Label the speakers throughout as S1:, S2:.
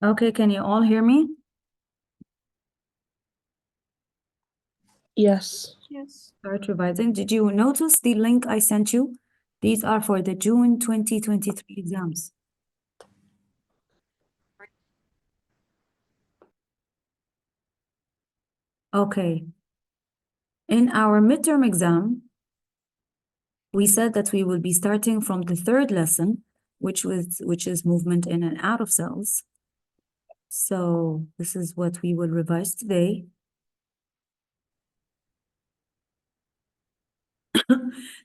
S1: Okay, can you all hear me?
S2: Yes.
S3: Yes.
S1: Start revising. Did you notice the link I sent you? These are for the June 2023 exams. Okay. In our midterm exam, we said that we will be starting from the third lesson, which is movement in and out of cells. So this is what we will revise today.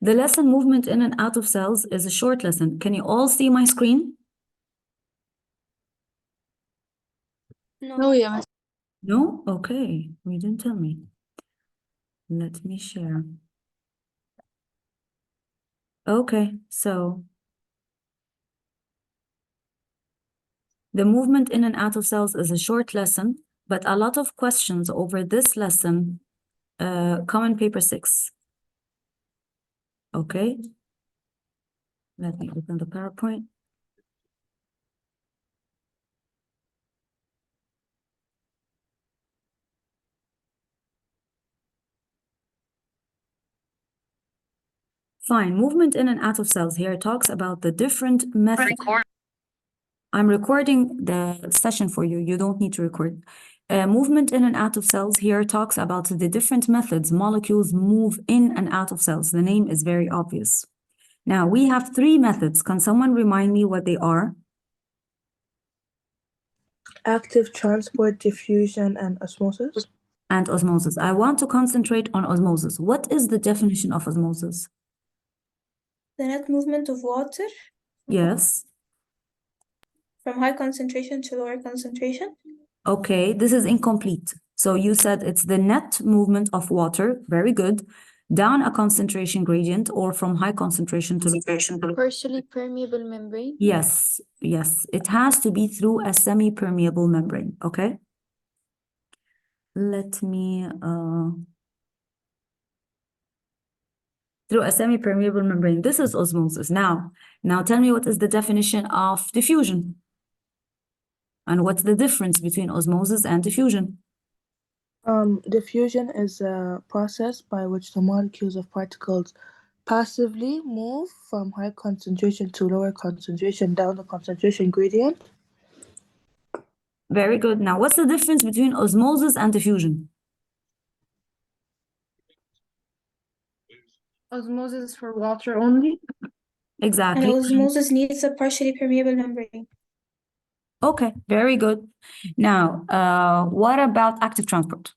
S1: The lesson movement in and out of cells is a short lesson. Can you all see my screen?
S3: No,
S2: yeah.
S1: No? Okay, you didn't tell me. Let me share. Okay, so the movement in and out of cells is a short lesson, but a lot of questions over this lesson come in paper 6. Okay, let me open the PowerPoint. Fine, movement in and out of cells here talks about the different methods. I'm recording the session for you. You don't need to record. Movement in and out of cells here talks about the different methods molecules move in and out of cells. The name is very obvious. Now, we have 3 methods. Can someone remind me what they are?
S2: Active transport, diffusion, and osmosis.
S1: And osmosis. I want to concentrate on osmosis. What is the definition of osmosis?
S3: the net movement of water
S1: Yes.
S3: from high concentration to lower concentration.
S1: Okay, this is incomplete. So you said it's the net movement of water, very good, down a concentration gradient or from high concentration to low.
S3: Partially permeable membrane.
S1: Yes, yes. It has to be through a semi-permeable membrane, okay? Let me, through a semi-permeable membrane. This is osmosis. Now tell me what is the definition of diffusion? And what's the difference between osmosis and diffusion?
S2: Diffusion is a process by which the molecules of particles passively move from high concentration to lower concentration down the concentration gradient.
S1: Very good. Now, what's the difference between osmosis and diffusion?
S4: Osmosis for water only.
S1: Exactly.
S3: And osmosis needs a partially permeable membrane.
S1: Okay, very good. Now, what about active transport?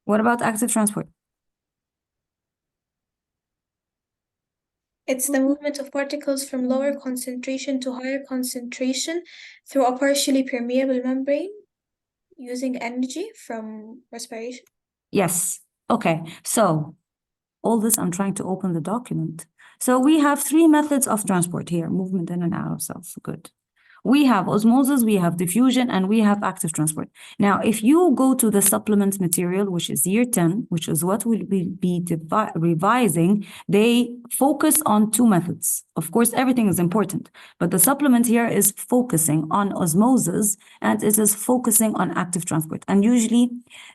S1: What about active transport?
S3: It's the movement of particles from lower concentration to higher concentration through a partially permeable membrane using energy from respiration.
S1: Yes. Okay. So all this, I'm trying to open the document. So we have 3 methods of transport here, movement in and out of cells. Good. We have osmosis, we have diffusion, and we have active transport. Now, if you go to the supplement material, which is year 10, which is what we'll be revising, they focus on 2 methods. Of course, everything is important, but the supplement here is focusing on osmosis, and it is focusing on active transport. And usually,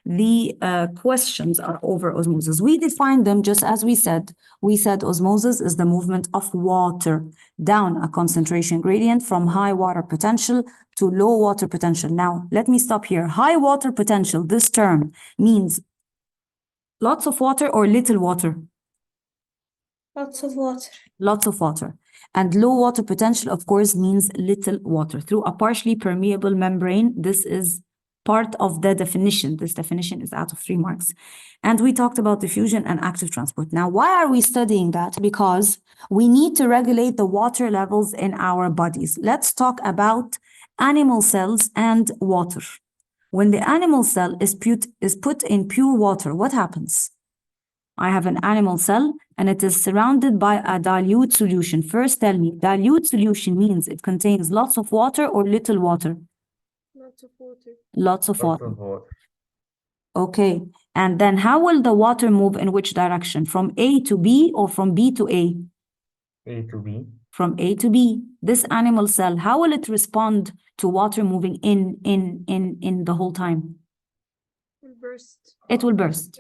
S1: the questions are over osmosis. We define them just as we said. We said osmosis is the movement of water down a concentration gradient from high water potential to low water potential. Now, let me stop here. High water potential, this term means lots of water or little water?
S3: Lots of water.
S1: Lots of water. And low water potential, of course, means little water. Through a partially permeable membrane, this is part of the definition. This definition is out of 3 marks. And we talked about diffusion and active transport. Now, why are we studying that? Because we need to regulate the water levels in our bodies. Let's talk about animal cells and water. When the animal cell is put in pure water, what happens? I have an animal cell and it is surrounded by a dilute solution. First, tell me, dilute solution means it contains lots of water or little water?
S3: Lots of water.
S1: Lots of water. Okay. And then how will the water move in which direction? From A to B or from B to A?
S5: A to B.
S1: from A to B. This animal cell, how will it respond to water moving in the whole time?
S4: Burst.
S1: It will burst.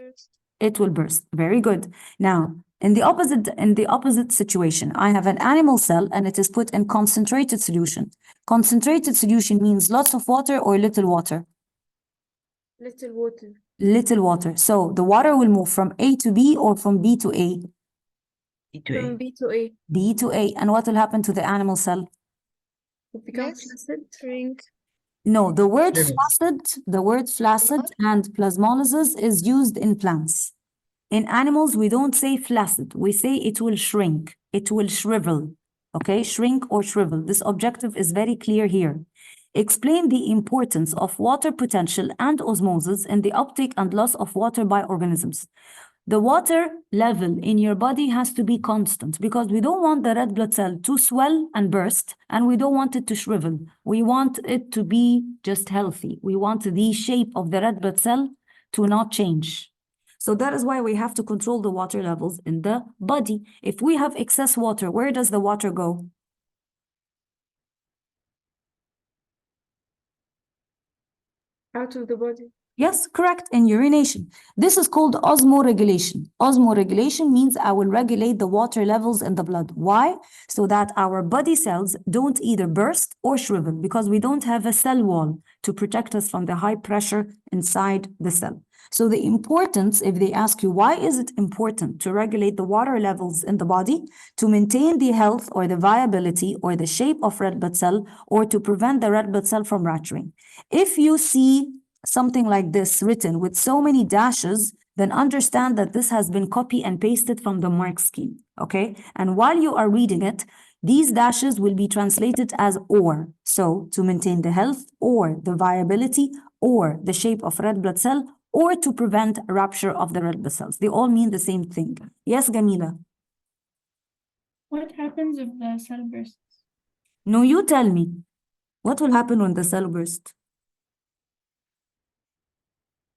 S1: It will burst. Very good. Now, in the opposite situation, I have an animal cell and it is put in concentrated solution. Concentrated solution means lots of water or little water?
S4: Little water.
S1: Little water. So the water will move from A to B or from B to A?
S4: From B to A.
S1: B to A. And what will happen to the animal cell?
S4: It becomes
S3: Yes.
S4: flaccid. Shrink.
S1: No, the word
S5: Shrivel.
S1: flaccid and plasmolysis is used in plants. In animals, we don't say flaccid. We say it will shrink. It will shrivel. Okay, shrink or shrivel. This objective is very clear here. Explain the importance of water potential and osmosis in the uptake and loss of water by organisms. The water level in your body has to be constant because we don't want the red blood cell to swell and burst, and we don't want it to shrivel. We want it to be just healthy. We want the shape of the red blood cell to not change. So that is why we have to control the water levels in the body. If we have excess water, where does the water go?
S4: Out of the body.
S1: Yes, correct, in urination. This is called osmoregulation. Osmoregulation means I will regulate the water levels in the blood. Why? So that our body cells don't either burst or shrivel because we don't have a cell wall to protect us from the high pressure inside the cell. So the importance, if they ask you, why is it important to regulate the water levels in the body? To maintain the health or the viability or the shape of red blood cell or to prevent the red blood cell from rupturing. If you see something like this written with so many dashes, then understand that this has been copy and pasted from the mark scheme, okay? And while you are reading it, these dashes will be translated as or. So to maintain the health or the viability or the shape of red blood cell or to prevent rupture of the red blood cells. They all mean the same thing. Yes, Gamila?
S6: What happens if the cell bursts?
S1: No, you tell me. What will happen when the cell bursts?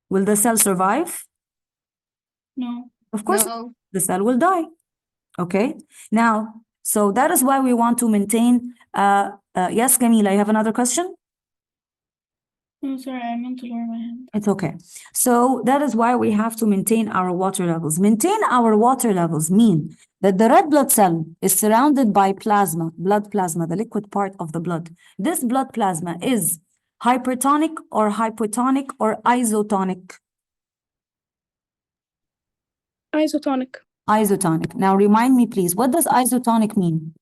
S1: Will the cell survive?
S6: No.
S1: Of course,
S3: No.
S1: the cell will die. Okay. Now, so that is why we want to maintain. Yes, Camila, you have another question?
S6: No, sorry, I meant to lower my hand.
S1: It's okay. So that is why we have to maintain our water levels. Maintain our water levels mean that the red blood cell is surrounded by plasma, blood plasma, the liquid part of the blood. This blood plasma is hypertonic or hypotonic or isotonic?
S4: Isotonic.
S1: Isotonic. Now remind me, please, what does isotonic mean?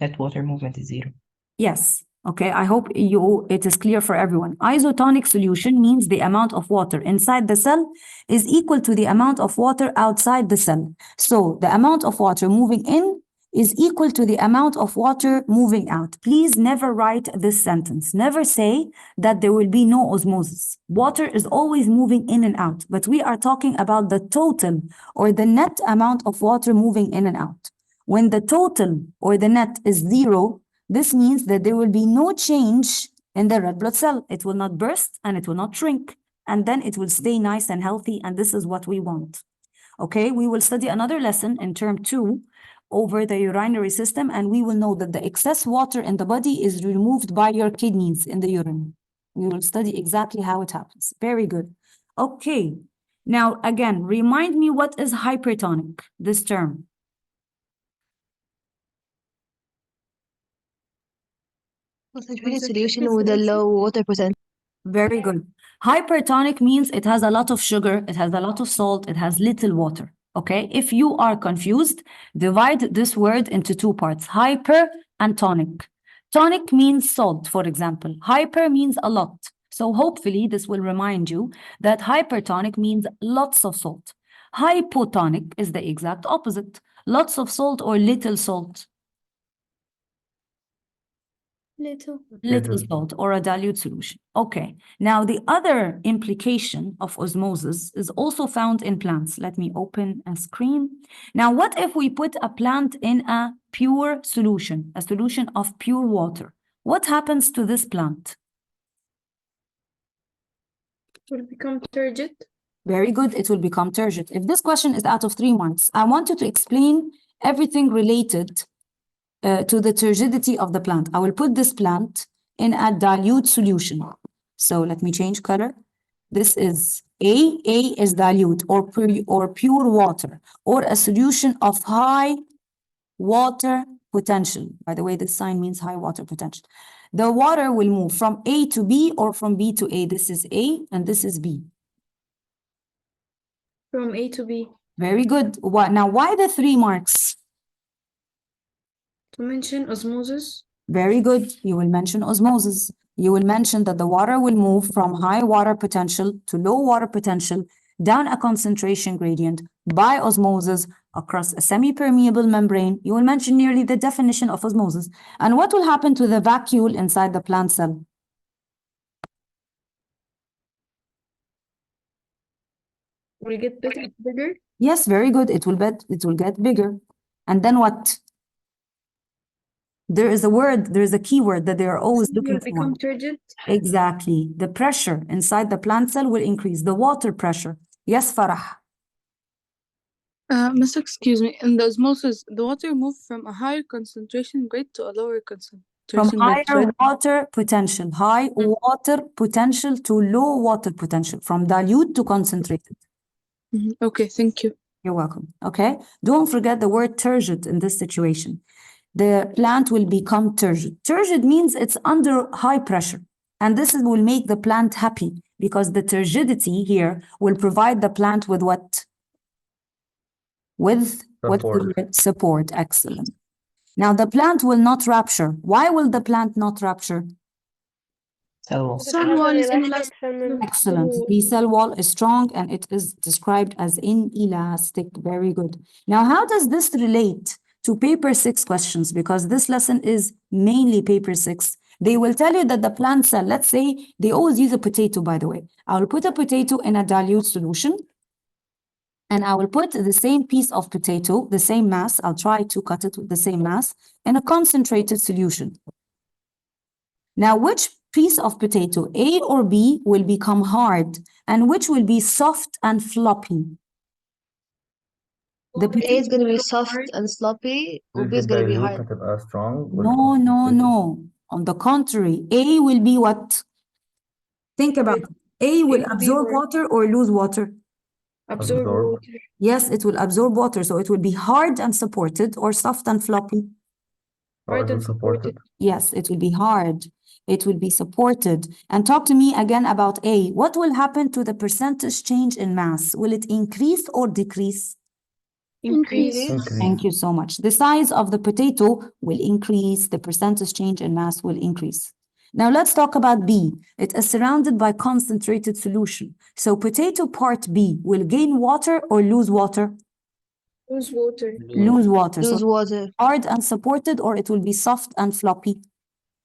S5: That water movement is zero.
S1: Yes. Okay. I hope it is clear for everyone. Isotonic solution means the amount of water inside the cell is equal to the amount of water outside the cell. So the amount of water moving in is equal to the amount of water moving out. Please never write this sentence. Never say that there will be no osmosis. Water is always moving in and out, but we are talking about the total or the net amount of water moving in and out. When the total or the net is zero, this means that there will be no change in the red blood cell. It will not burst and it will not shrink. And then it will stay nice and healthy. And this is what we want. Okay, we will study another lesson in term 2 over the urinary system. And we will know that the excess water in the body is removed by your kidneys in the urine. We will study exactly how it happens. Very good. Okay. Now, again, remind me what is hypertonic, this term.
S7: Concentrated solution with a low water percent.
S1: Very good. Hypertonic means it has a lot of sugar, it has a lot of salt, it has little water. Okay. If you are confused, divide this word into two parts, hyper and tonic. Tonic means salt, for example. Hyper means a lot. So hopefully this will remind you that hypertonic means lots of salt. Hypotonic is the exact opposite. Lots of salt or little salt. Little salt or a dilute solution. Okay. Now, the other implication of osmosis is also found in plants. Let me open a screen. Now, what if we put a plant in a pure solution, a solution of pure water? What happens to this plant?
S4: Will become turgid.
S1: Very good. It will become turgid. If this question is out of 3 marks, I want you to explain everything related to the turgidity of the plant. I will put this plant in a dilute solution. So let me change color. This is A. A is dilute or pure water or a solution of high water potential. By the way, this sign means high water potential. The water will move from A to B or from B to A. This is A and this is B.
S4: From A to B.
S1: Very good. Now, why the 3 marks?
S4: To mention osmosis.
S1: Very good. You will mention osmosis. You will mention that the water will move from high water potential to low water potential down a concentration gradient by osmosis across a semi-permeable membrane. You will mention nearly the definition of osmosis. And what will happen to the vacuole inside the plant cell?
S4: Will get bigger.
S1: Yes, very good. It will get bigger. And then what? There is a keyword that they are always looking
S4: Will
S1: for.
S4: become turgid.
S1: Exactly. The pressure inside the plant cell will increase, the water pressure. Yes, Farah.
S2: Miss, excuse me. In the osmosis, the water moved from a higher concentration grade to a lower
S1: From
S2: concentration grade,
S1: higher
S2: right?
S1: water potential, high water potential to low water potential, from dilute to concentrated.
S2: Okay, thank you.
S1: You're welcome. Okay. Don't forget the word turgid in this situation. The plant will become turgid. Turgid means it's under high pressure. And will make the plant happy because the turgidity here will provide the plant with what? With what's the word? Support. Excellent. Now the plant will not rupture. Why will the plant not rupture?
S5: Cell wall.
S2: Cell wall is inelastic.
S1: Excellent. The cell wall is strong and it is described as inelastic. Very good. Now, how does this relate to paper 6 questions? Because this lesson is mainly paper 6. They will tell you that the plant cell, let's say they always use a potato, by the way. I will put a potato in a dilute solution and I will put the same piece of potato, the same mass, I'll try to cut it with the same mass, in a concentrated solution. Now, which piece of potato, A or B, will become hard and which will be soft and floppy? The
S7: A is gonna be soft and sloppy, and B is gonna be hard.
S8: هتبقى strong
S1: No. On the contrary, A will be what? Think about it. A will
S4: will be
S1: absorb
S4: hard.
S1: water or lose water?
S4: Absorb
S8: Absorb.
S4: water.
S1: Yes, it will absorb water. So it will be hard and supported or soft and floppy?
S4: Hard and supported.
S1: Yes, it will be hard. It will be supported. And talk to me again about A. What will happen to the percentage change in mass? Will it increase or decrease?
S4: Increase.
S1: Thank you so much. The size of the potato will increase. The percentage change in mass will increase. Now let's talk about B. It is surrounded by concentrated solution. So potato part B will gain water or lose water?
S4: Lose water.
S1: Lose water.
S7: Lose
S1: So
S7: water.
S1: hard and supported, or it will be soft and floppy?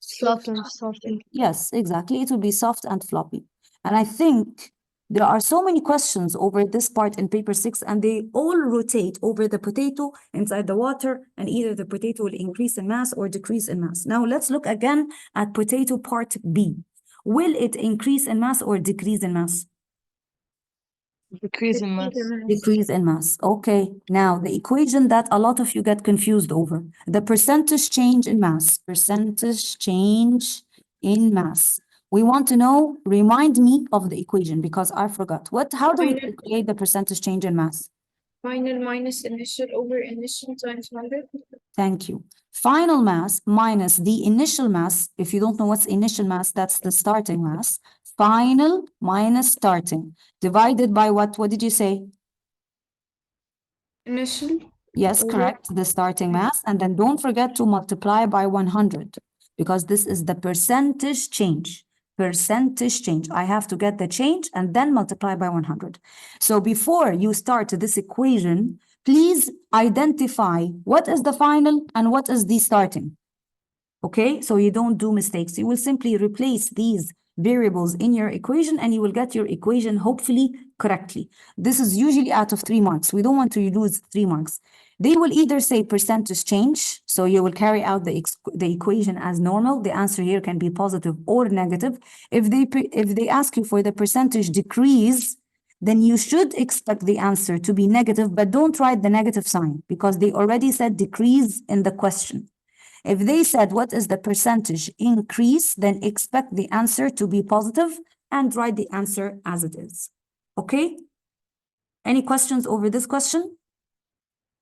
S7: Soft and sloppy.
S1: Yes, exactly. It will be soft and floppy. And I think there are so many questions over this part in paper 6, and they all rotate over the potato inside the water, and either the potato will increase in mass or decrease in mass. Now let's look again at potato part B. Will it increase in mass or decrease in mass?
S7: Decrease in mass.
S1: Decrease in mass. Okay. Now the equation that a lot of you get confused over, the percentage change in mass. Percentage change in mass. We want to know, remind me of the equation because I forgot. How do we
S4: Final.
S1: calculate the percentage change in mass?
S4: Final minus initial over initial times 100.
S1: Thank you. Final mass minus the initial mass. If you don't know what's initial mass, that's the starting mass. Final minus starting. Divided by what? What did you say?
S4: Initial.
S1: Yes,
S4: over-
S1: correct. The starting mass. And then don't forget to multiply by 100 because this is the percentage change. Percentage change. I have to get the change and then multiply by 100. So before you start this equation, please identify what is the final and what is the starting. Okay, so you don't do mistakes. You will simply replace these variables in your equation and you will get your equation hopefully correctly. This is usually out of 3 marks. We don't want to lose 3 marks. They will either say percentage change, so you will carry out the equation as normal. The answer here can be positive or negative. If they ask you for the percentage decrease, then you should expect the answer to be negative, but don't write the negative sign because they already said decrease in the question. If they said what is the percentage increase, then expect the answer to be positive and write the answer as it is. Okay? Any questions over this question?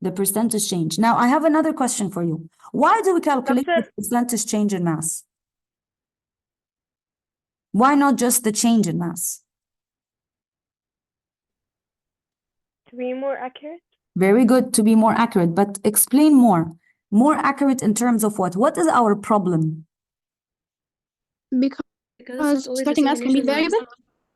S1: The percentage change. Now, I have another question for you. Why do we calculate the percentage change in mass? Why not just the change in mass?
S4: To be more accurate?
S1: Very good, to be more accurate, but explain more. More accurate in terms of what? What is our problem?
S7: Because starting mass can be variable.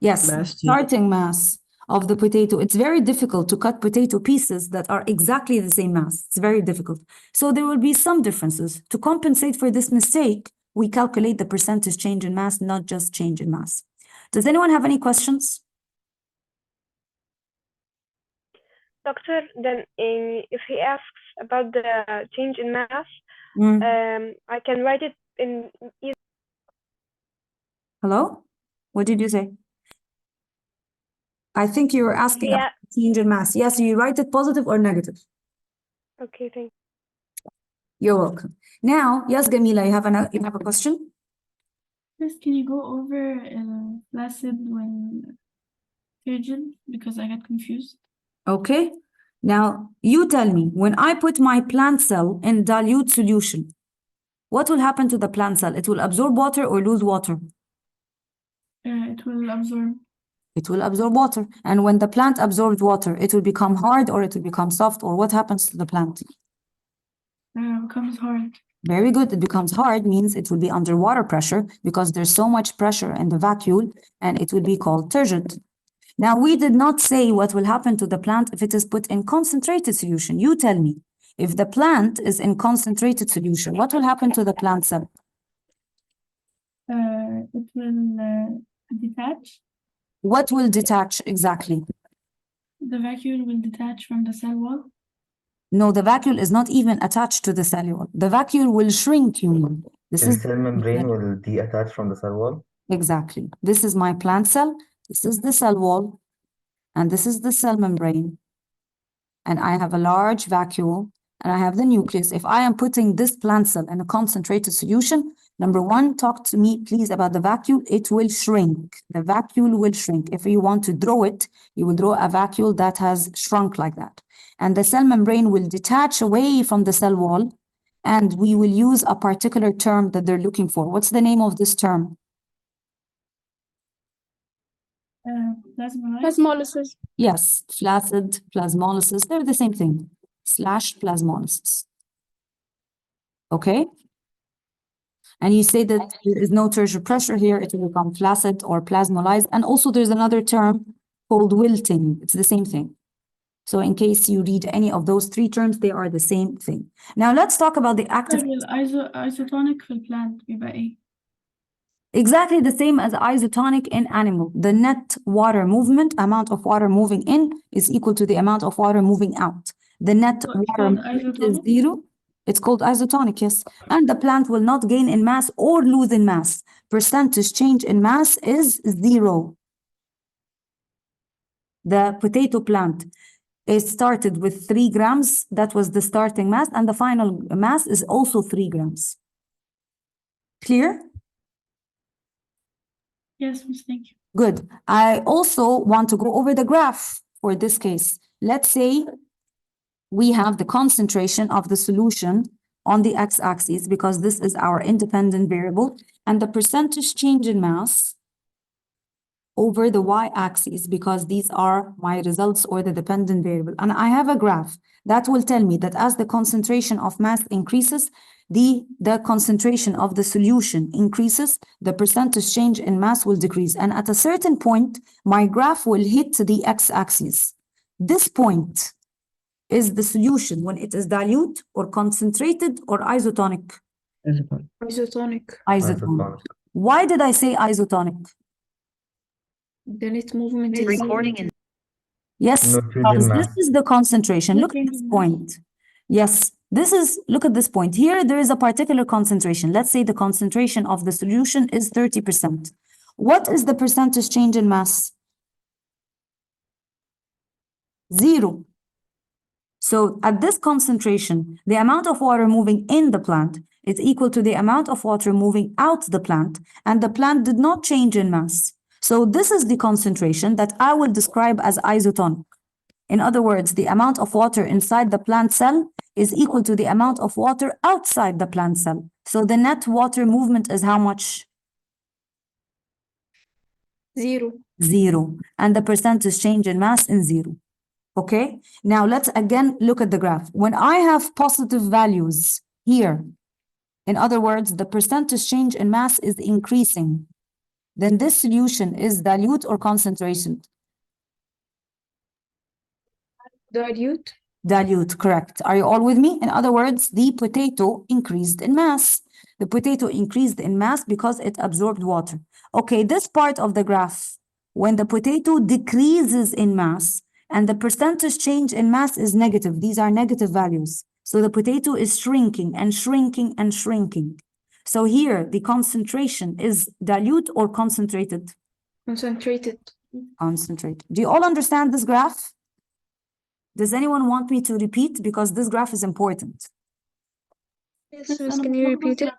S1: Yes,
S5: Mass change.
S1: starting mass of the potato. It's very difficult to cut potato pieces that are exactly the same mass. It's very difficult. So there will be some differences. To compensate for this mistake, we calculate the percentage change in mass, not just change in mass. Does anyone have any questions?
S4: Doctor, then if he asks about the change in mass, I can write it in either.
S1: Hello? What did you say? I think you were asking
S4: Yeah.
S1: about change in mass. Yes, you write it positive or negative.
S4: Okay, thank you.
S1: You're welcome. Now, yes, Gamila, you have a question?
S6: First, can you go over flaccid when turgid? Because I got confused.
S1: Okay. Now, you tell me, when I put my plant cell in dilute solution, what will happen to the plant cell? It will absorb water or lose water?
S6: It will absorb.
S1: It will absorb water. And when the plant absorbs water, it will become hard or it will become soft, or what happens to the plant?
S6: Becomes hard.
S1: Very good. It becomes hard means it will be under water pressure because there's so much pressure in the vacuole and it will be called turgid. Now, we did not say what will happen to the plant if it is put in concentrated solution. You tell me, if the plant is in concentrated solution, what will happen to the plant cell?
S6: It will detach.
S1: What will detach exactly?
S6: The vacuole will detach from the cell wall.
S1: No, the vacuole is not even attached to the cell wall. The vacuole will shrink, you mean. This
S8: The
S1: is
S8: cell membrane will detach from the cell wall.
S1: exactly. This is my plant cell. This is the cell wall. And this is the cell membrane. And I have a large vacuole and I have the nucleus. If I am putting this plant cell in a concentrated solution, number one, talk to me please about the vacuole. It will shrink. The vacuole will shrink. If you want to draw it, you will draw a vacuole that has shrunk like that. And the cell membrane will detach away from the cell wall. And we will use a particular term that they're looking for. What's the name of this term?
S6: Plasmolysis.
S1: Yes, flaccid, plasmolysis, they're the same thing, /plasmolysis. Okay? And you say that there is no tertiary pressure here, it will become flaccid or plasmolysed. And also there's another term called wilting, it's the same thing. So in case you read any of those three terms, they are the same thing. Now let's talk about the active.
S6: Isotonic في البلانت بيبقى ايه؟
S1: Exactly the same as isotonic in animal. The net water movement, amount of water moving in is equal to the amount of water moving out. The net water movement is zero. It's called isotonic, yes. And the plant will not gain in mass or lose in mass. Percentage change in mass is zero. The potato plant is started with 3 grams. That was the starting mass. And the final mass is also 3 grams. Clear?
S6: Yes, miss, thank you.
S1: Good. I also want to go over the graph for this case. Let's say we have the concentration of the solution on the x-axis because this is our independent variable, and the percentage change in mass over the y-axis because these are my results or the dependent variable. And I have a graph that will tell me that as the concentration of mass increases, the concentration of the solution increases, the percentage change in mass will decrease. And at a certain point, my graph will hit the x-axis. This point is the solution when it is dilute or concentrated or isotonic. Isotonic. Why did I say isotonic?
S7: The net movement is recording in.
S1: Yes, because this is the concentration. Look at this point. Yes, look at this point. Here, there is a particular concentration. Let's say the concentration of the solution is 30%. What is the percentage change in mass? Zero. So at this concentration, the amount of water moving in the plant is equal to the amount of water moving out the plant, and the plant did not change in mass. So this is the concentration that I will describe as isotonic. In other words, the amount of water inside the plant cell is equal to the amount of water outside the plant cell. So the net water movement is how much?
S3: 0.
S1: Zero. And the percentage change in mass in zero. Okay, now let's again look at the graph. When I have positive values here, in other words, the percentage change in mass is increasing, then this solution is dilute or concentrated?
S3: Dilute.
S1: Dilute, correct. Are you all with me? In other words, the potato increased in mass. The potato increased in mass because it absorbed water. Okay, this part of the graph, when the potato decreases in mass, and the percentage change in mass is negative. These are negative values. So the potato is shrinking and shrinking and shrinking. So here, the concentration is dilute or concentrated?
S3: Concentrated.
S1: Concentrated. Do you all understand this graph? Does anyone want me to repeat? Because this graph is important.
S3: Yes, Miss, can you repeat it?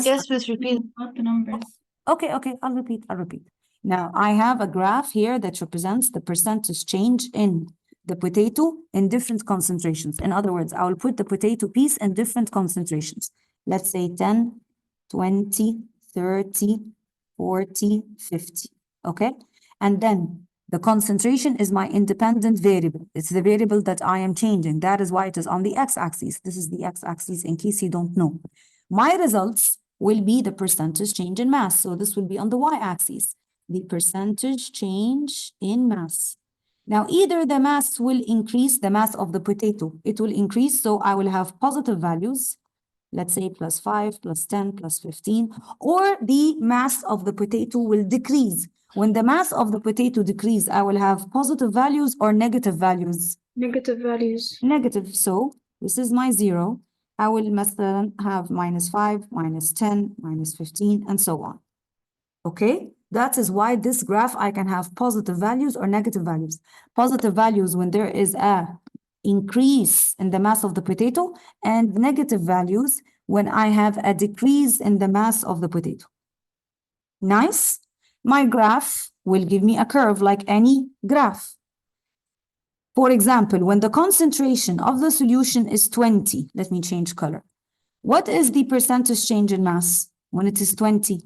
S7: Yes, please repeat.
S6: About the numbers.
S1: Okay, I'll repeat. Now, I have a graph here that represents the percentage change in the potato in different concentrations. In other words, I will put the potato piece in different concentrations. Let's say 10, 20, 30, 40, 50, okay? And then the concentration is my independent variable. It's the variable that I am changing. That is why it is on the x-axis. This is the x-axis in case you don't know. My results will be the percentage change in mass. So this will be on the y-axis. The percentage change in mass. Now, either the mass will increase, the mass of the potato, it will increase, so I will have positive values, let's say +5, +10, +15, or the mass of the potato will decrease. When the mass of the potato decrease, I will have positive values or negative values?
S3: Negative values.
S1: Negative, so this is my 0. I will مثلا have -5, -10, -15, and so on. Okay, that is why this graph I can have positive values or negative values. Positive values when there is a increase in the mass of the potato, and negative values when I have a decrease in the mass of the potato. Nice? My graph will give me a curve like any graph. For example, when the concentration of the solution is 20, let me change color. What is the percentage change in mass when it is 20?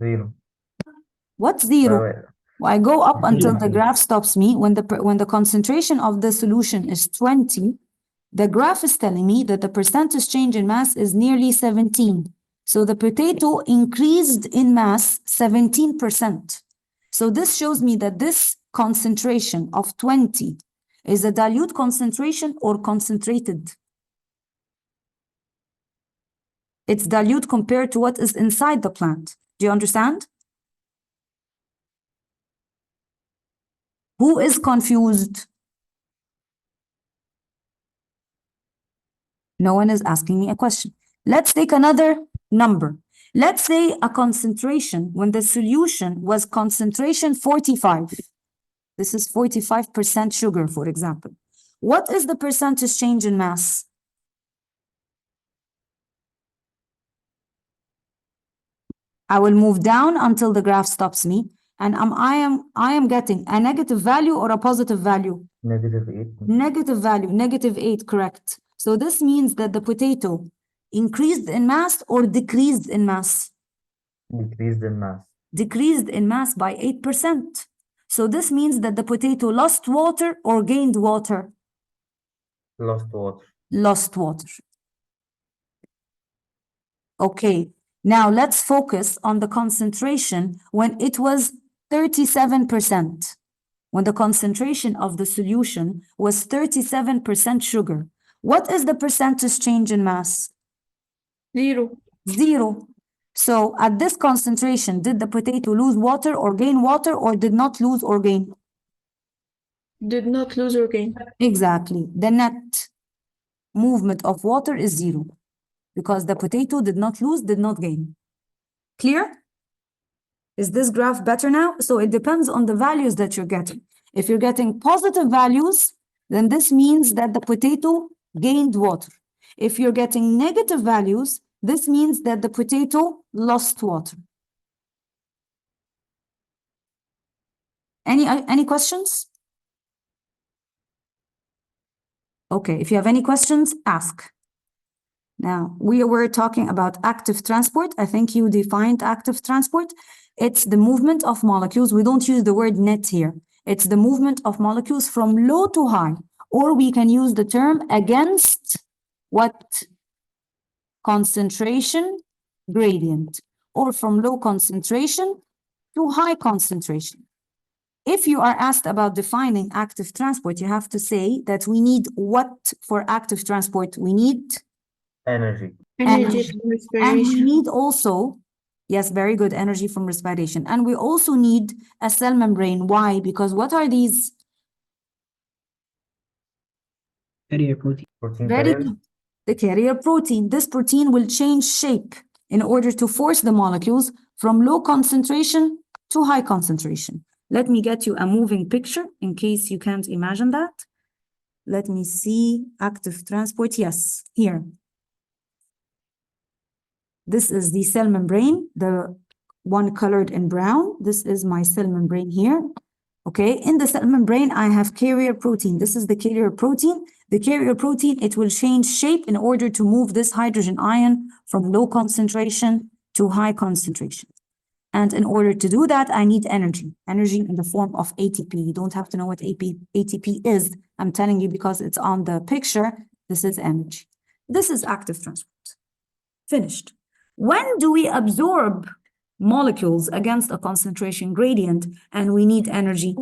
S8: Zero.
S1: What's zero?
S8: Wait,
S1: I go up until the
S8: Zero.
S1: graph stops me. When the concentration of the solution is 20, the graph is telling me that the percentage change in mass is nearly 17. So the potato increased in mass 17%. So this shows me that this concentration of 20 is a dilute concentration or concentrated. It's dilute compared to what is inside the plant. Do you understand? Who is confused? No one is asking me a question. Let's take another number. Let's say a concentration when the solution was concentration 45. This is 45% sugar, for example. What is the percentage change in mass? I will move down until the graph stops me, and I am getting a negative value or a positive value?
S8: -8.
S1: Negative value, -8, correct. So this means that the potato increased in mass or decreased in mass?
S8: Decreased in mass.
S1: Decreased in mass by 8%. So this means that the potato lost water or gained water?
S8: Lost water.
S1: Lost water. Okay, now let's focus on the concentration when it was 37%. When the concentration of the solution was 37% sugar. What is the percentage change in mass?
S3: 0.
S1: 0. So at this concentration, did the potato lose water or gain water, or did not lose or gain?
S3: Did not lose or gain.
S1: Exactly. The net movement of water is 0 because the potato did not lose, did not gain. Clear? Is this graph better now? So it depends on the values that you're getting. If you're getting positive values, then this means that the potato gained water. If you're getting negative values, this means that the potato lost water. Any questions? Okay, if you have any questions, ask. Now, we were talking about active transport. I think you defined active transport. It's the movement of molecules. We don't use the word net here. It's the movement of molecules from low to high, or we can use the term against what? Concentration gradient, or from low concentration to high concentration. If you are asked about defining active transport, you have to say that we need what for active transport? We need
S8: Energy.
S7: Energy from
S1: and we
S7: respiration.
S1: need also, yes, very good, energy from respiration. And we also need a cell membrane. Why? Because what are these?
S5: Carrier protein.
S8: Protein
S1: Very
S8: carriers.
S1: good. The carrier protein. This protein will change shape in order to force the molecules from low concentration to high concentration. Let me get you a moving picture in case you can't imagine that. Let me see active transport. Yes, here. This is the cell membrane, the one colored in brown. This is my cell membrane here. Okay, in the cell membrane, I have carrier protein. This is the carrier protein. The carrier protein, it will change shape in order to move this hydrogen ion from low concentration to high concentration. And in order to do that, I need energy in the form of ATP. You don't have to know what ATP is. I'm telling you because it's on the picture. This is energy. This is active transport. Finished. When do we absorb molecules against a concentration gradient and we need energy?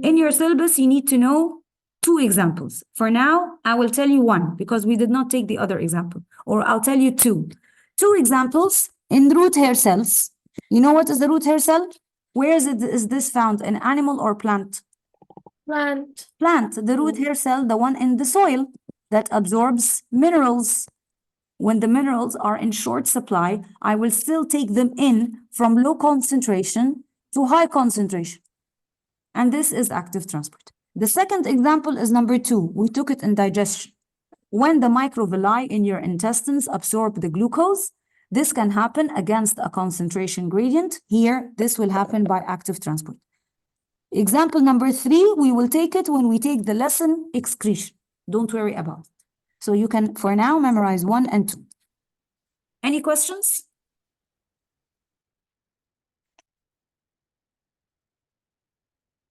S1: In your syllabus, you need to know 2 examples. For now, I will tell you 1 because we did not take the other example, or I'll tell you 2. 2 examples in root hair cells. You know what is the root hair cell? Where is this found, in animal or plant?
S3: Plant.
S1: Plant. The root hair cell, the one in the soil that absorbs minerals. When the minerals are in short supply, I will still take them in from low concentration to high concentration. And this is active transport. The second example is number 2. We took it in digestion. When the microvilli in your intestines absorb the glucose, this can happen against a concentration gradient. Here, this will happen by active transport. Example number 3, we will take it when we take the lesson excretion. Don't worry about it. So you can, for now, memorize 1 and 2. Any questions?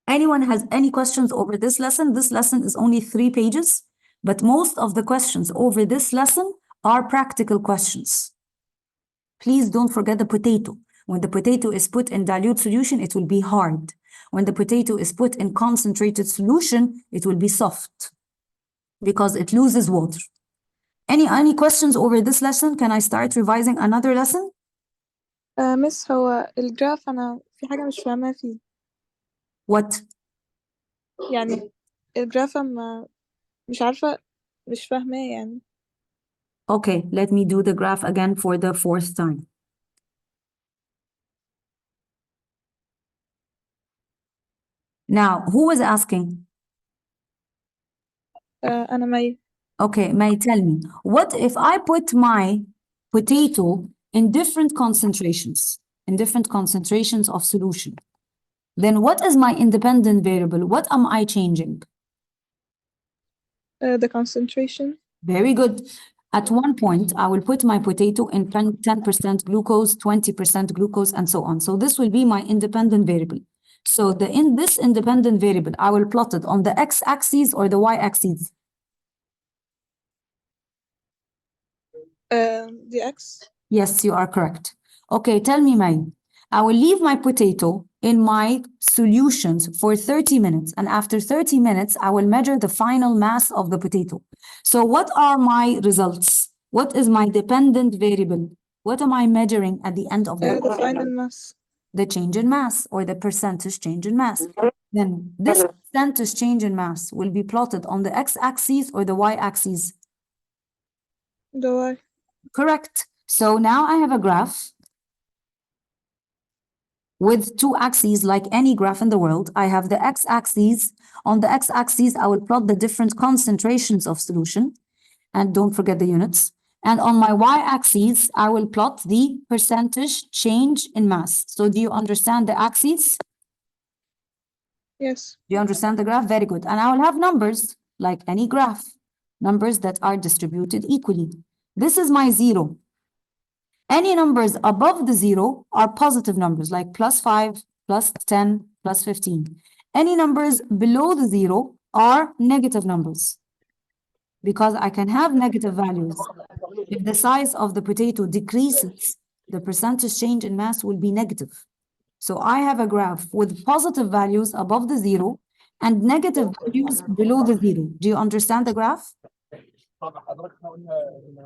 S1: Anyone has any questions over this lesson? This lesson is only 3 pages, but most of the questions over this lesson are practical questions. Please don't forget the potato. When the potato is put in dilute solution, it will be hard. When the potato is put in concentrated solution, it will be soft because it loses water. Any questions over this lesson? Can I start revising another lesson?
S2: مس هو الجراف أنا في حاجة مش فاهمة فيه
S1: What?
S2: يعني الجراف مش عارفة مش فاهماه يعني.
S1: Okay, let me do the graph again for the 4th time. Now, who was asking?
S2: أنا مي.
S1: Okay, May, tell me, what if I put my potato in different concentrations of solution? Then what is my independent variable? What am I changing?
S2: The concentration.
S1: Very good. At one point, I will put my potato in 10% glucose, 20% glucose, and so on. So this will be my independent variable. So in this independent variable, I will plot it on the x-axis or the y-axis.
S2: The X.
S1: Yes, you are correct. Okay, tell me, May. I will leave my potato in my solutions for 30 minutes. And after 30 minutes, I will measure the final mass of the potato. So what are my results? What is my dependent variable? What am I measuring at the end of the
S2: The final mass.
S1: The change in mass, or the percentage change in mass. Then this percentage change in mass will be plotted on the x-axis or the y-axis.
S2: The Y.
S1: Correct. So now I have a graph. with two axes like any graph in the world. I have the x-axis. On the x-axis, I will plot the different concentrations of solution. And don't forget the units. And on my y-axis, I will plot the percentage change in mass. So do you understand the axes?
S2: Yes.
S1: Do you understand the graph? Very good. And I will have numbers like any graph, numbers that are distributed equally. This is my zero. Any numbers above the zero are positive numbers like +5, +10, +15. Any numbers below the zero are negative numbers because I can have negative values. If the size of the potato decreases, the percentage change in mass will be negative. So I have a graph with positive values above the zero and negative values below the zero. Do you understand the graph?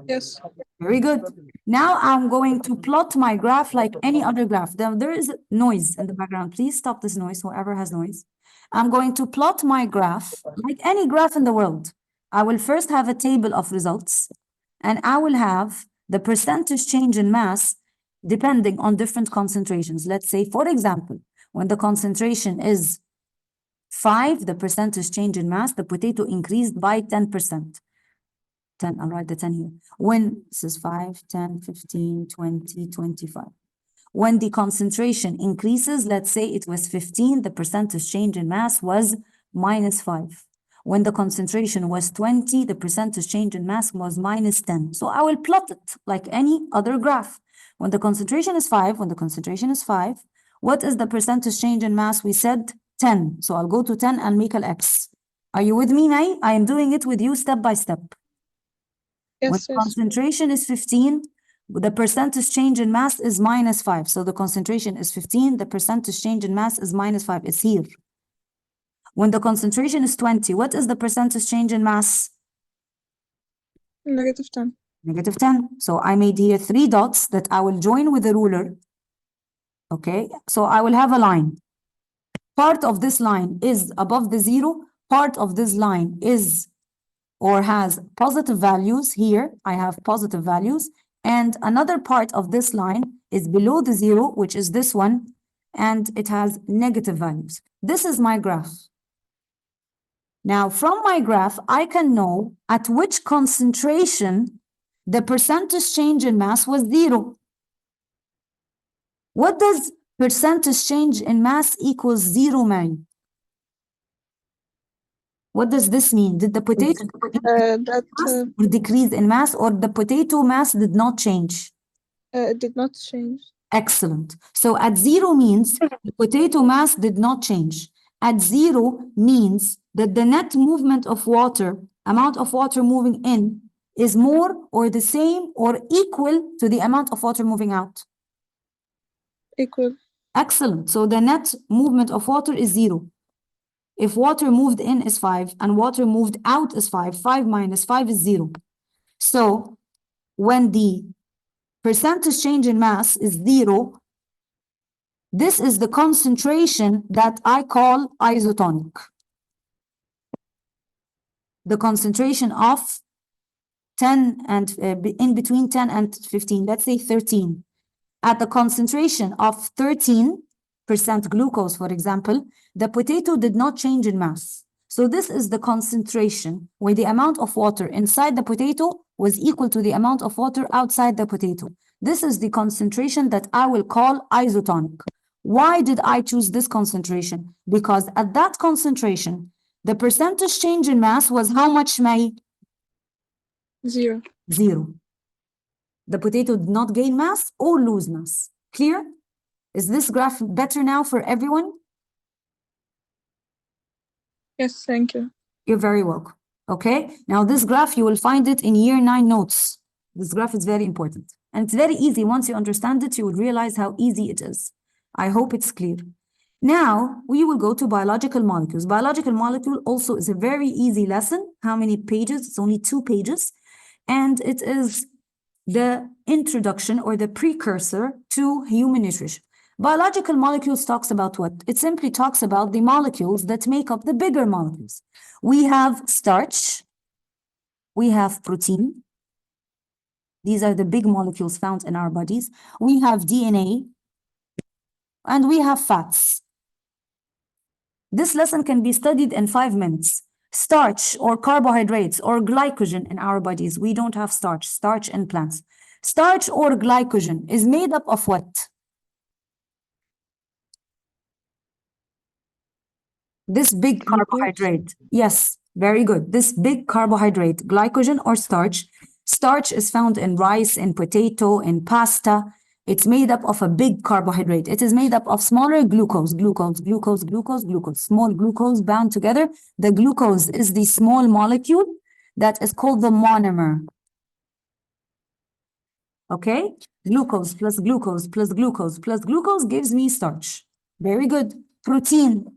S2: Yes.
S1: Very good. Now I'm going to plot my graph like any other graph. There is noise in the background. Please stop this noise, whoever has noise. I'm going to plot my graph like any graph in the world. I will first have a table of results, and I will have the percentage change in mass depending on different concentrations. Let's say, for example, when the concentration is 5, the percentage change in mass, the potato increased by 10%. 10, I'll write the 10 here. When this is 5, 10, 15, 20, 25. When the concentration increases, let's say it was 15, the percentage change in mass was -5. When the concentration was 20, the percentage change in mass was -10. So I will plot it like any other graph. When the concentration is 5, what is the percentage change in mass? We said 10. So I'll go to 10 and make an X. Are you with me, May? I am doing it with you step by step. When
S2: Yes. Yes.
S1: concentration is 15, the percentage change in mass is -5. So the concentration is 15, the percentage change in mass is -5. It's here. When the concentration is 20, what is the percentage change in mass?
S2: -10.
S1: -10. So I made here 3 dots that I will join with a ruler. Okay, so I will have a line. Part of this line is above the zero. Part of this line is or has positive values. Here I have positive values, and another part of this line is below the zero, which is this one, and it has negative values. This is my graph. Now from my graph, I can know at which concentration the percentage change in mass was 0. What does percentage change in mass equals 0 mean? What does this mean? Did the potato decrease in mass, or the potato mass did not change?
S2: It did not change.
S1: Excellent. So at 0 means the potato mass did not change. At 0 means that the net movement of water, amount of water moving in, is more or the same or equal to the amount of water moving out.
S2: Equal.
S1: Excellent. So the net movement of water is 0. If water moved in is 5 and water moved out is 5, 5 minus 5 is 0. So when the percentage change in mass is 0, this is the concentration that I call isotonic. The concentration of 10 and in between 10 and 15, let's say 13. At the concentration of 13% glucose, for example, the potato did not change in mass. So this is the concentration where the amount of water inside the potato was equal to the amount of water outside the potato. This is the concentration that I will call isotonic. Why did I choose this concentration? Because at that concentration, the percentage change in mass was how much, May?
S2: 0.
S1: 0. The potato did not gain mass or lose mass. Clear? Is this graph better now for everyone?
S2: Yes, thank you.
S1: You're very welcome. Okay, now this graph, you will find it in year 9 notes. This graph is very important. And it's very easy. Once you understand it, you will realize how easy it is. I hope it's clear. Now, we will go to biological molecules. Biological molecule also is a very easy lesson. How many pages? It's only 2 pages. And it is the introduction or the precursor to human nutrition. Biological molecules talks about what? It simply talks about the molecules that make up the bigger molecules. We have starch, we have protein. These are the big molecules found in our bodies. We have DNA, and we have fats. This lesson can be studied in 5 minutes. Starch or carbohydrates or glycogen in our bodies. We don't have starch, starch in plants. Starch or glycogen is made up of what? This big carbohydrate. Yes, very good. This big carbohydrate, glycogen or starch. Starch is found in rice, in potato, in pasta. It's made up of a big carbohydrate. It is made up of smaller glucose, small glucose bound together. The glucose is the small molecule that is called the monomer. Okay? Glucose plus glucose plus glucose plus glucose gives me starch. Very good. Protein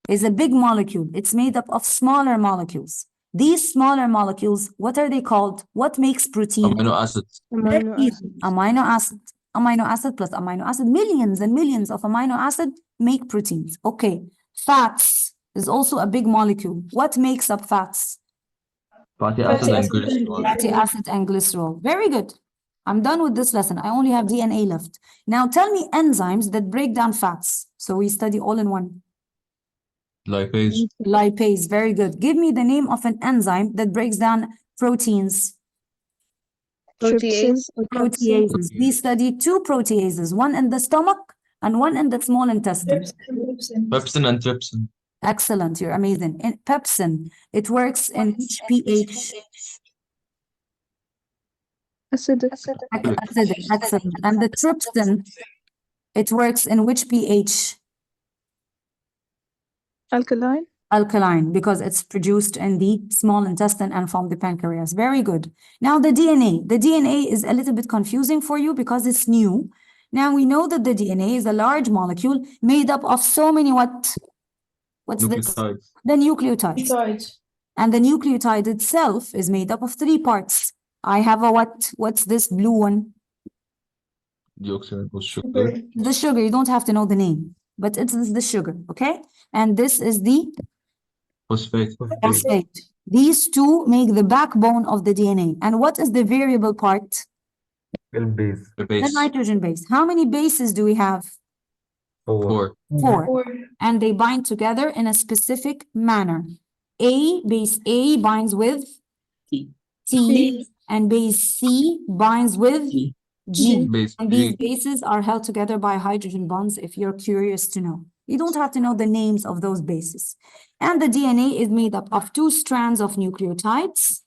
S1: is a big molecule. It's made up of smaller molecules. These smaller molecules, what are they called? What makes protein?
S9: Amino acid.
S1: Amino acid. Amino acid plus amino acid. Millions and millions of amino acid make proteins. Okay. Fats is also a big molecule. What makes up fats?
S9: Fatty acid and cholesterol.
S1: Fatty acid and glycerol. Very good. I'm done with this lesson. I only have DNA left. Now tell me enzymes that break down fats. So we study all in one.
S9: Lipase.
S1: Lipase, very good. Give me the name of an enzyme that breaks down proteins.
S7: Protease.
S1: Proteases. We study 2 proteases, one in the stomach and one in the small intestine.
S9: Pepsin and trypsin.
S1: Excellent, you're amazing. In pepsin, it works in which pH?
S2: Acidic.
S1: Acidic, excellent. And the trypsin, it works in which pH?
S2: Alkaline.
S1: Alkaline, because it's produced in the small intestine and from the pancreas. Very good. Now the DNA. The DNA is a little bit confusing for you because it's new. Now we know that the DNA is a large molecule made up of so many what? What's this?
S9: Nucleotides.
S1: The nucleotides. And the nucleotide itself is made up of 3 parts. I have a what? What's this blue one?
S9: Deoxyribonucleic sugar.
S1: The sugar. You don't have to know the name, but it's the sugar, okay? And this is the
S9: Phosphate.
S1: phosphate. These 2 make the backbone of the DNA. And what is the variable part?
S8: Base.
S9: The
S1: The
S9: base.
S1: nitrogen base. How many bases do we have?
S8: 4.
S1: 4. And they bind together in a specific manner. Base A binds with T, and base C binds with G.
S9: Base
S1: And these
S9: G.
S1: bases are held together by hydrogen bonds if you're curious to know. You don't have to know the names of those bases. And the DNA is made up of 2 strands of nucleotides,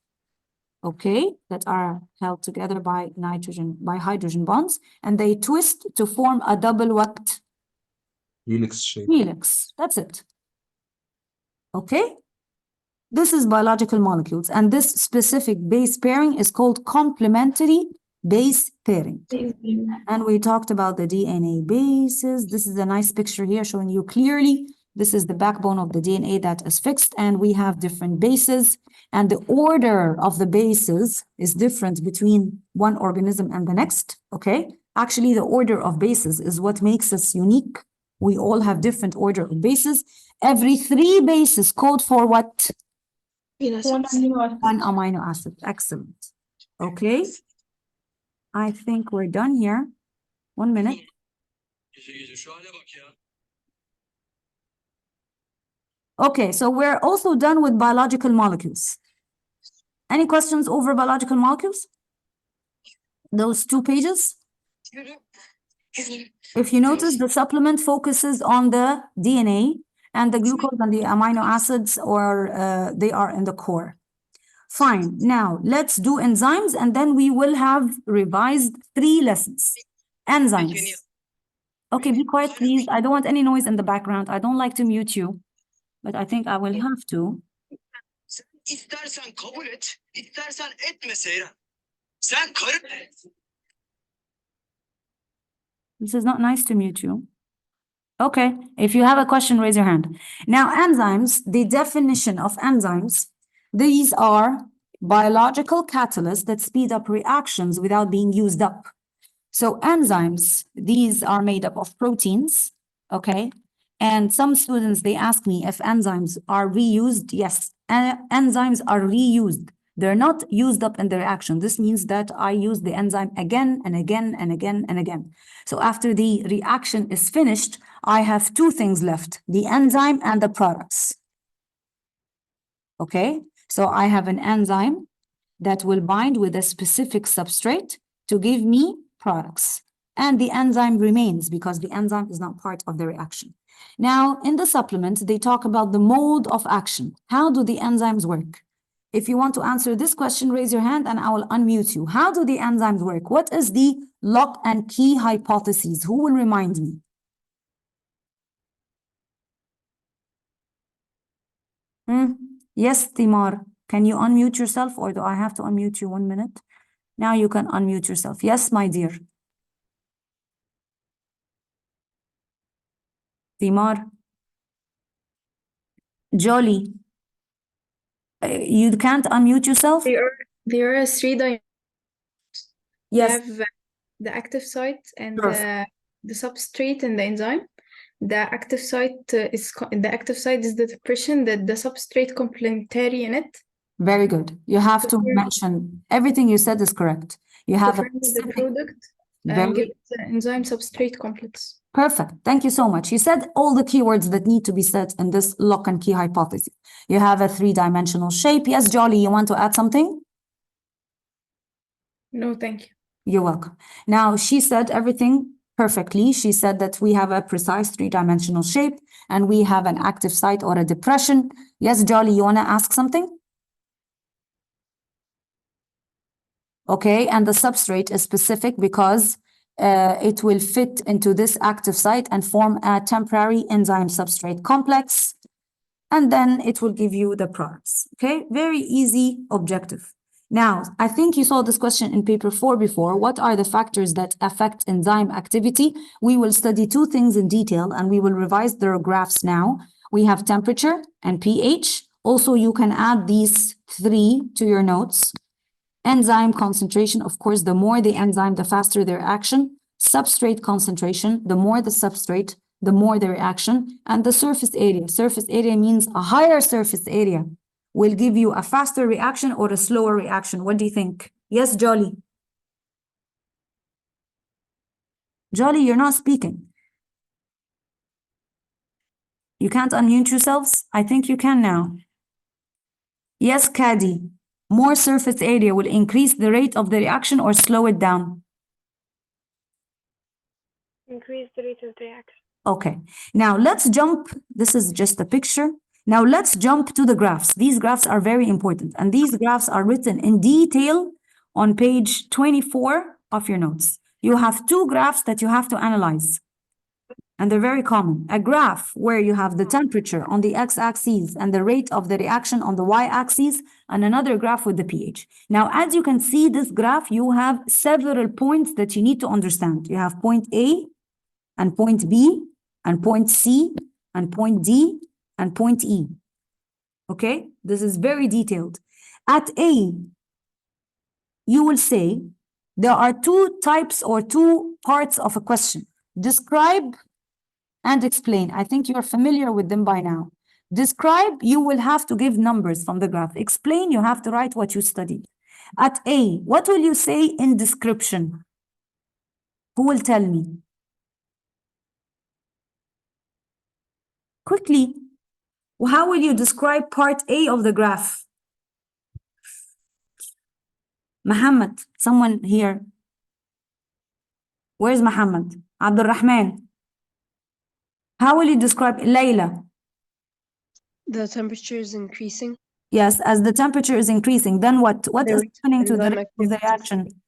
S1: okay, that are held together by hydrogen bonds, and they twist to form a double what?
S9: Helix shape.
S1: Helix. That's it. Okay? This is biological molecules, and this specific base pairing is called complementary base pairing. And we talked about the DNA bases. This is a nice picture here showing you clearly. This is the backbone of the DNA that is fixed, and we have different bases. And the order of the bases is different between one organism and the next, okay? Actually, the order of bases is what makes us unique. We all have different order of bases. Every 3 bases code for what? One amino acid. Excellent. Okay. I think we're done here. 1 minute. Okay, so we're also done with biological molecules. Any questions over biological molecules? Those 2 pages? If you notice, the supplement focuses on the DNA and the glucose and the amino acids, or they are in the core. Fine. Now, let's do enzymes, and then we will have revised 3 lessons. Enzymes. Okay, be quiet, please. I don't want any noise in the background. I don't like to mute you, but I think I will have to.
S10: İstersen kabul et, istersen etme Seyran. Sen karı...
S1: This is not nice to mute you. Okay, if you have a question, raise your hand. Now, enzymes, the definition of enzymes, these are biological catalysts that speed up reactions without being used up. So enzymes, these are made up of proteins, okay? And some students, they ask me if enzymes are reused. Yes, enzymes are reused. They're not used up in the reaction. This means that I use the enzyme again and again and again and again. So after the reaction is finished, I have two things left, the enzyme and the products. Okay, so I have an enzyme that will bind with a specific substrate to give me products. And the enzyme remains because the enzyme is not part of the reaction. Now, in the supplement, they talk about the mode of action. How do the enzymes work? If you want to answer this question, raise your hand and I will unmute you. How do the enzymes work? What is the lock and key hypothesis? Who will remind me? Yes, Timar. Can you unmute yourself or do I have to unmute you 1 minute? Now you can unmute yourself. Yes, my dear. Timar. Jolly. You can't unmute yourself?
S11: There are three dimensions. You
S1: Yes.
S11: have the active site and
S1: Perfect.
S11: the substrate and the enzyme. The active site is the depression that the substrate complementary in it.
S1: Very good. You have to
S11: form-
S1: mention everything you said is correct. You
S11: To
S1: have a
S11: form the
S1: specific-
S11: product
S1: Very
S11: and give it the enzyme substrate complex.
S1: perfect. Thank you so much. You said all the keywords that need to be said in this lock and key hypothesis. You have a 3-dimensional shape. Yes, Jolly, you want to add something?
S11: No, thank you.
S1: You're welcome. Now, she said everything perfectly. She said that we have a precise 3-dimensional shape and we have an active site or a depression. Yes, Jolly, you want to ask something? Okay, and the substrate is specific because it will fit into this active site and form a temporary enzyme substrate complex. And then it will give you the products. Okay, very easy objective. Now, I think you saw this question in paper 4 before. What are the factors that affect enzyme activity? We will study two things in detail and we will revise their graphs now. We have temperature and pH. Also, you can add these 3 to your notes. Enzyme concentration, of course, the more the enzyme, the faster their action. Substrate concentration, the more the substrate, the more the reaction. And the surface area. Surface area means a higher surface area will give you a faster reaction or a slower reaction. What do you think? Yes, Jolly. Jolly, you're not speaking. You can't unmute yourselves? I think you can now. Yes, Caddy. More surface area will increase the rate of the reaction or slow it down?
S4: Increase the rate of the reaction.
S1: Okay, now let's jump. This is just a picture. Now let's jump to the graphs. These graphs are very important and these graphs are written in detail on page 24 of your notes. You have 2 graphs that you have to analyze. And they're very common. A graph where you have the temperature on the x-axis and the rate of the reaction on the y-axis, and another graph with the pH. Now, as you can see this graph, you have several points that you need to understand. You have point A and point B and point C and point D and point E. Okay, this is very detailed. At A, you will say there are 2 types or 2 parts of a question. Describe and explain. I think you're familiar with them by now. Describe, you will have to give numbers from the graph. Explain, you have to write what you studied. At A, what will you say in description? Who will tell me? Quickly. How will you describe part A of the graph? Muhammad, someone here. Where's Muhammad? Abdul Rahman. How will you describe Layla?
S7: The temperature is increasing.
S1: Yes, as the temperature is increasing, then what? What
S7: The
S1: is
S7: rate of
S1: happening to the
S7: enzyme
S1: rate of the
S7: activity.
S1: reaction?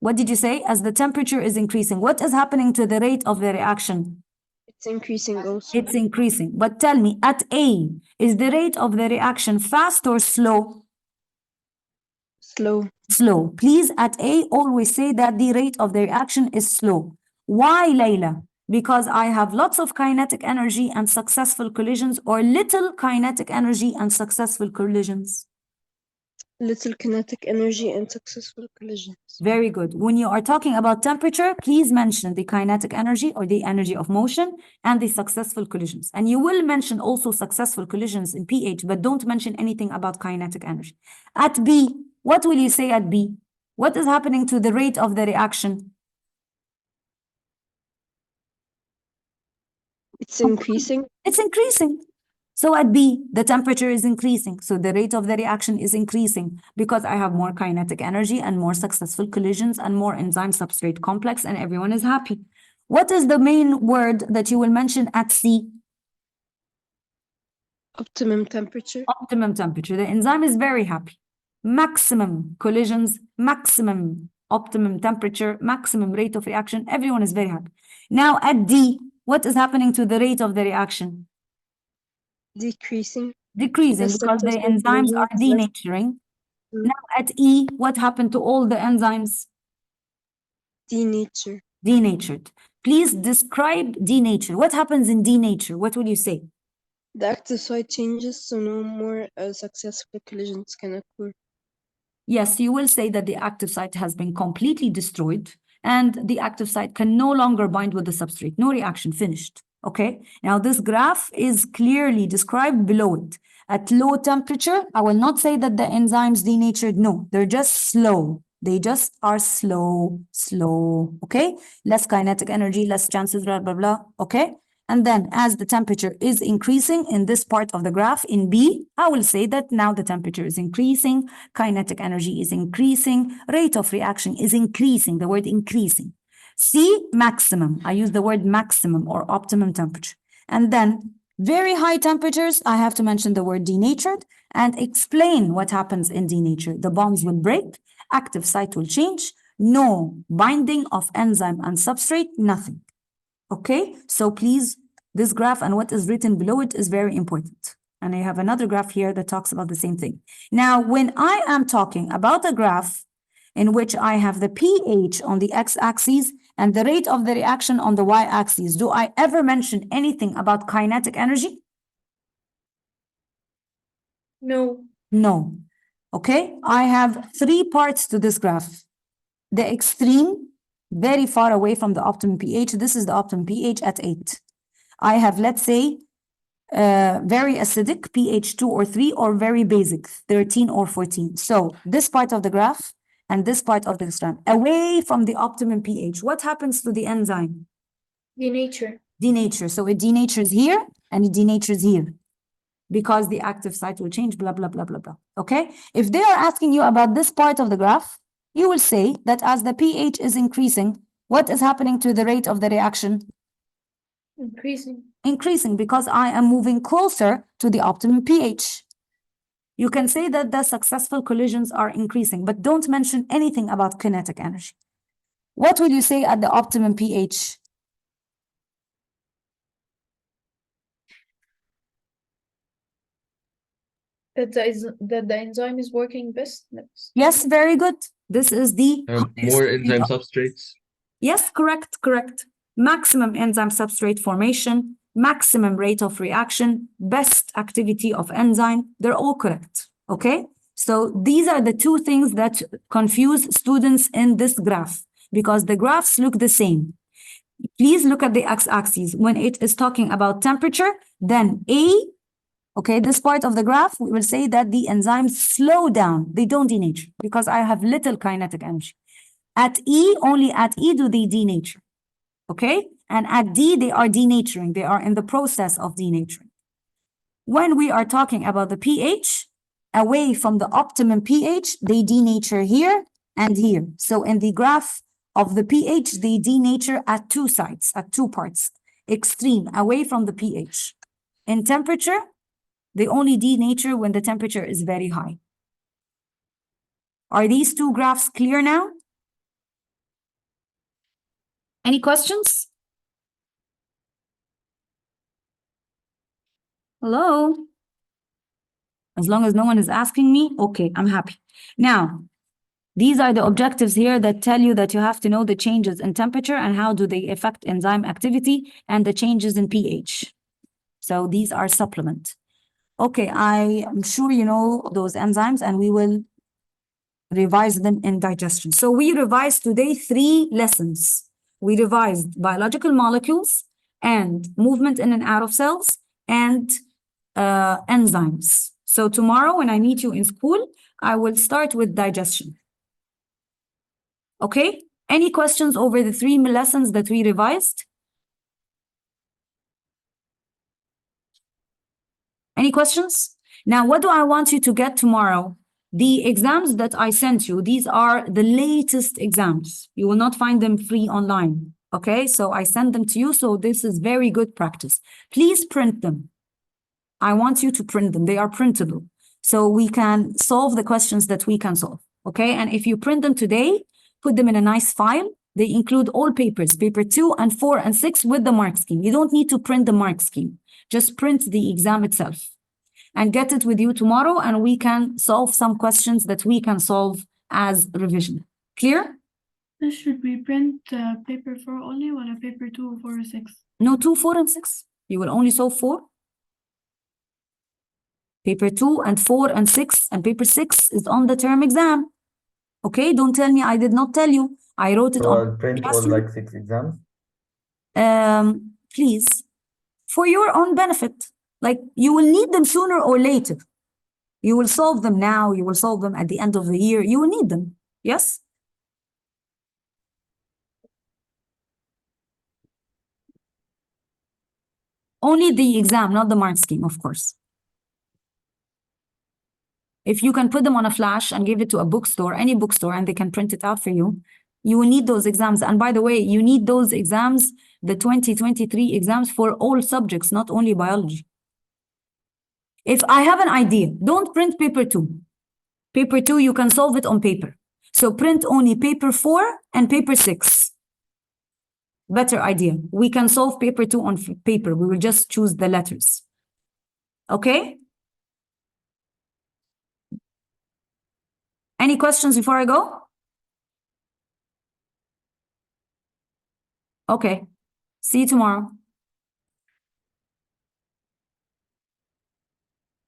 S1: What did you say? As the temperature is increasing, what is happening to the rate of the reaction?
S7: It's increasing also.
S1: It's increasing. But tell me, at A, is the rate of the reaction fast or slow?
S7: Slow.
S1: Slow. Please, at A, always say that the rate of the reaction is slow. Why, Layla? Because I have lots of kinetic energy and successful collisions, or little kinetic energy and successful collisions?
S7: Little kinetic energy and successful collisions.
S1: Very good. When you are talking about temperature, please mention the kinetic energy or the energy of motion and the successful collisions. And you will mention also successful collisions in pH, but don't mention anything about kinetic energy. At B, what will you say at B? What is happening to the rate of the reaction?
S7: It's increasing.
S1: It's increasing. So at B, the temperature is increasing. So the rate of the reaction is increasing because I have more kinetic energy and more successful collisions and more enzyme substrate complex, and everyone is happy. What is the main word that you will mention at C?
S7: Optimum temperature.
S1: Optimum temperature. The enzyme is very happy. Maximum collisions, maximum optimum temperature, maximum rate of reaction. Everyone is very happy. Now at D, what is happening to the rate of the reaction?
S7: Decreasing.
S1: Decreasing
S7: The
S1: because the
S7: successful
S1: enzymes are
S7: collisions
S1: denaturing. Now at E, what happened to all the enzymes?
S7: denature.
S1: Denatured. Please describe denature. What happens in denature? What will you say?
S7: The active site changes so no more successful collisions can occur.
S1: Yes, you will say that the active site has been completely destroyed and the active site can no longer bind with the substrate. No reaction, finished. Okay, now this graph is clearly described below it. At low temperature, I will not say that the enzymes denatured. No, they're just slow. They just are slow, okay? Less kinetic energy, less chances, blah, blah, blah, okay? And then as the temperature is increasing in this part of the graph in B, I will say that now the temperature is increasing, kinetic energy is increasing, rate of reaction is increasing, the word increasing. C, maximum. I use the word maximum or optimum temperature. And then very high temperatures, I have to mention the word denatured and explain what happens in denatured. The bonds will break, active site will change, no binding of enzyme and substrate, nothing. Okay, so please, this graph and what is written below it is very important. And I have another graph here that talks about the same thing. Now, when I am talking about a graph in which I have the pH on the x-axis and the rate of the reaction on the y-axis, do I ever mention anything about kinetic energy?
S3: No.
S1: No. Okay, I have three parts to this graph. The extreme, very far away from the optimum pH. This is the optimum pH at 8. I have, let's say, very acidic, pH 2 or 3, or very basic, 13 or 14. So this part of the graph and this part of the strand, away from the optimum pH, what happens to the enzyme?
S3: Denature.
S1: Denature. So it denatures here and it denatures here because the active site will change, blah, blah, blah, blah, blah. Okay? If they are asking you about this part of the graph, you will say that as the pH is increasing, what is happening to the rate of the reaction?
S3: Increasing.
S1: Increasing because I am moving closer to the optimum pH. You can say that the successful collisions are increasing, but don't mention anything about kinetic energy. What will you say at the optimum pH?
S3: That the enzyme is working best.
S1: Yes, very good. This is the
S9: More enzyme substrates.
S1: Yes, correct. Maximum enzyme substrate formation, maximum rate of reaction, best activity of enzyme, they're all correct, okay? So these are the two things that confuse students in this graph because the graphs look the same. Please look at the x-axis. When it is talking about temperature, then A, okay, this part of the graph, we will say that the enzymes slow down. They don't denature because I have little kinetic energy. At E, only at E do they denature. Okay, and at D, they are denaturing. They are in the process of denaturing. When we are talking about the pH, away from the optimum pH, they denature here and here. So in the graph of the pH, they denature at two sites, at two parts, extreme, away from the pH. In temperature, they only denature when the temperature is very high. Are these two graphs clear now? Any questions? Hello? As long as no one is asking me, okay, I'm happy. Now, these are the objectives here that tell you that you have to know the changes in temperature and how do they affect enzyme activity and the changes in pH. So these are supplement. Okay, I am sure you know those enzymes and we will Revise them in digestion. So we revised today 3 lessons. We revised biological molecules and movement in and out of cells and enzymes. So tomorrow when I meet you in school, I will start with digestion. Okay? Any questions over the 3 lessons that we revised? Any questions? Now, what do I want you to get tomorrow? The exams that I sent you, these are the latest exams. You will not find them free online. Okay, so I send them to you. So this is very good practice. Please print them. I want you to print them. They are printable. So we can solve the questions that we can solve. Okay, and if you print them today, put them in a nice file. They include all papers, paper 2 and 4 and 6 with the mark scheme. You don't need to print the mark scheme. Just print the exam itself and get it with you tomorrow, and we can solve some questions that we can solve as revision. Clear?
S6: Should we print paper 4 only or paper 2, 4, or 6?
S1: No, 2, 4, and 6. You will only solve 4. Paper 2 and 4 and 6, and paper 6 is on the term exam. Okay, don't tell me I did not tell you. I wrote it
S8: So
S1: on
S8: I'll print all like 6 exams.
S1: Please, for your own benefit. Like you will need them sooner or later. You will solve them now, you will solve them at the end of the year. You will need them. Yes? Only the exam, not the mark scheme, of course. If you can put them on a flash and give it to a bookstore, any bookstore, and they can print it out for you, you will need those exams. And by the way, you need those exams, the 2023 exams for all subjects, not only biology. If I have an idea, don't print paper 2. Paper 2, you can solve it on paper. So print only paper 4 and paper 6. Better idea. We can solve paper 2 on paper. We will just choose the letters. Okay? Any questions before I go? Okay. See you tomorrow.